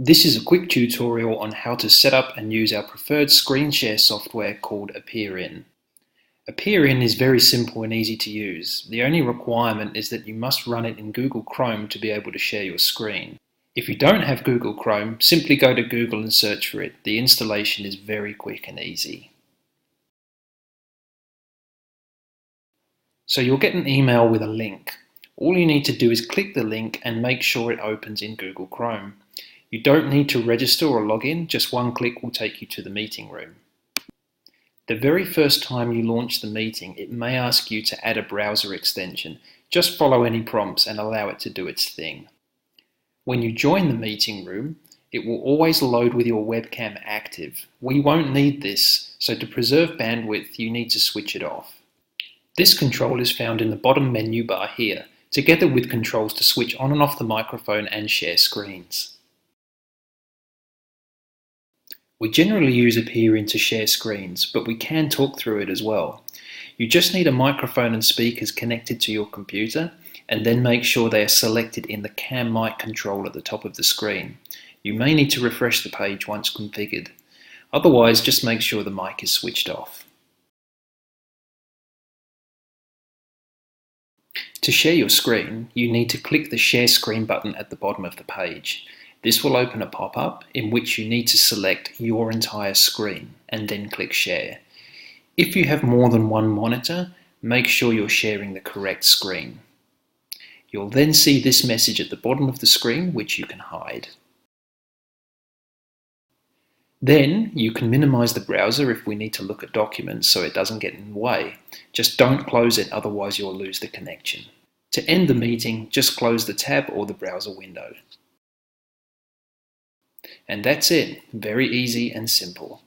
This is a quick tutorial on how to set up and use our preferred screen share software called AppearIn. AppearIn is very simple and easy to use. The only requirement is that you must run it in Google Chrome to be able to share your screen. If you don't have Google Chrome, simply go to Google and search for it. The installation is very quick and easy. So you'll get an email with a link. All you need to do is click the link and make sure it opens in Google Chrome. You don't need to register or log in, just one click will take you to the meeting room. The very first time you launch the meeting, it may ask you to add a browser extension. Just follow any prompts and allow it to do its thing. When you join the meeting room, it will always load with your webcam active. We won't need this, so to preserve bandwidth, you need to switch it off. This control is found in the bottom menu bar here, together with controls to switch on and off the microphone and share screens. We generally use AppearIn to share screens, but we can talk through it as well. You just need a microphone and speakers connected to your computer, and then make sure they are selected in the Cam Mic control at the top of the screen. You may need to refresh the page once configured. Otherwise, just make sure the mic is switched off. To share your screen, you need to click the Share Screen button at the bottom of the page. This will open a pop-up in which you need to select your entire screen and then click Share. If you have more than one monitor, make sure you're sharing the correct screen. You'll then see this message at the bottom of the screen, which you can hide. Then you can minimize the browser if we need to look at documents so it doesn't get in the way. Just don't close it, otherwise you'll lose the connection. To end the meeting, just close the tab or the browser window. And that's it. Very easy and simple.